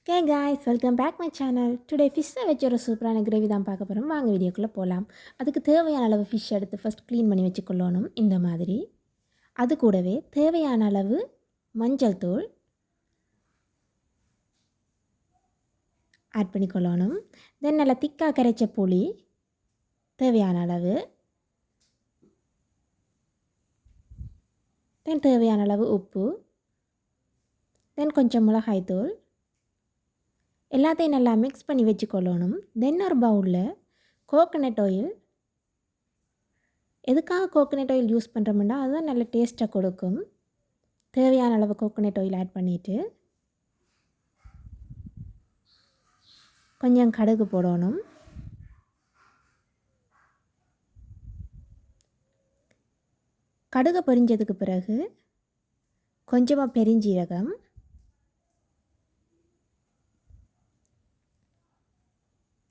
Okay guys, welcome back my channel. Today fish வச்சு ஒரு சூப்பரான கிரேவி தான் பார்க்க போகிறோம். வாங்க வீடியோக்குள்ளே போகலாம். அதுக்கு தேவையான அளவு ஃபிஷ் எடுத்து ஃபஸ்ட் க்ளீன் பண்ணி வச்சுக்கொள்ளணும் இந்த மாதிரி. அது கூடவே தேவையான அளவு மஞ்சள் தூள் ஆட் பண்ணிக்கொள்ளணும். தென் நல்லா திக்காக கரைச்ச புளி தேவையான அளவு, தென் தேவையான அளவு உப்பு, தென் கொஞ்சம் மிளகாய் தூள் எல்லாத்தையும் நல்லா மிக்ஸ் பண்ணி வச்சுக்கொள்ளணும். தென் ஒரு பவுலில் கோகனட் ஆயில், எதுக்காக கோகனட் ஆயில் யூஸ் பண்ணுறோம்னா அதுதான் நல்ல டேஸ்ட்டாக கொடுக்கும். தேவையான அளவு கோகனட் ஆயில் ஆட் பண்ணிவிட்டு கொஞ்சம் கடுகு போடணும். கடுகு பொரிஞ்சதுக்கு பிறகு கொஞ்சமாக பெருஞ்சீரகம்,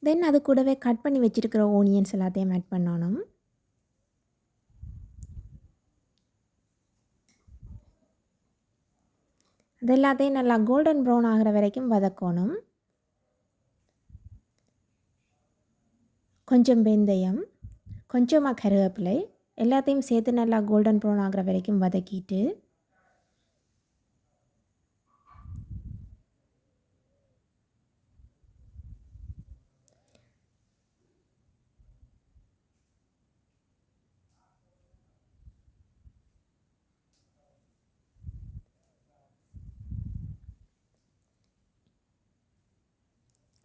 தென் அது கூடவே கட் பண்ணி வச்சுருக்கிற ஓனியன்ஸ் எல்லாத்தையும் ஆட் பண்ணணும். அது எல்லாத்தையும் நல்லா கோல்டன் ப்ரௌன் ஆகிற வரைக்கும் வதக்கணும். கொஞ்சம் வெந்தயம், கொஞ்சமாக கருவேப்பிலை எல்லாத்தையும் சேர்த்து நல்லா கோல்டன் ப்ரௌன் ஆகிற வரைக்கும் வதக்கிட்டு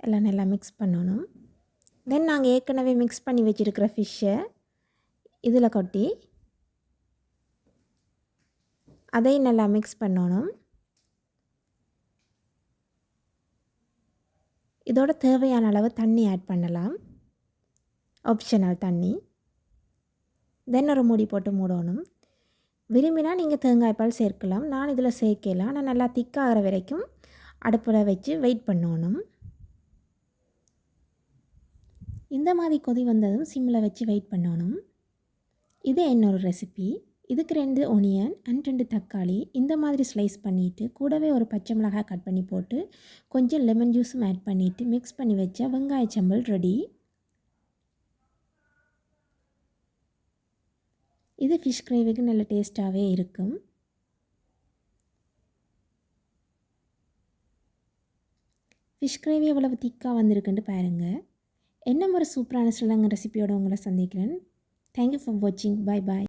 எல்லாம் நல்லா மிக்ஸ் பண்ணணும். தென் நாங்கள் ஏற்கனவே மிக்ஸ் பண்ணி வச்சுருக்கிற ஃபிஷ்ஷை இதில் கொட்டி அதையும் நல்லா மிக்ஸ் பண்ணணும். இதோட தேவையான அளவு தண்ணி ஆட் பண்ணலாம், ஆப்ஷனல் தண்ணி. தென் ஒரு மூடி போட்டு மூடணும். விரும்பினா நீங்கள் தேங்காய் பால் சேர்க்கலாம், நான் இதில் சேர்க்கலாம். ஆனால் நல்லா திக்காகிற வரைக்கும் அடுப்பில் வச்சு வெயிட் பண்ணணும். இந்த மாதிரி கொதி வந்ததும் சிம்மில் வச்சு வெயிட் பண்ணணும். இது என்னோடய ரெசிபி. இதுக்கு 2 ஒனியன் அண்ட் 2 தக்காளி இந்த மாதிரி ஸ்லைஸ் பண்ணிவிட்டு கூடவே ஒரு பச்சை மிளகாய் கட் பண்ணி போட்டு கொஞ்சம் லெமன் ஜூஸும் ஆட் பண்ணிவிட்டு மிக்ஸ் பண்ணி வச்சா வெங்காய சம்பல் ரெடி. இது ஃபிஷ் கிரேவிக்கு நல்ல டேஸ்ட்டாகவே இருக்கும். ஃபிஷ் கிரேவி எவ்வளவு திக்காக வந்திருக்குன்ட்டு பாருங்கள். இன்னும் ஒரு சூப்பரான ஸ்ரீலங்கன் ரெசிபியோடு உங்களை சந்திக்கிறேன். தேங்க்யூ ஃபார் வாட்சிங். Bye bye.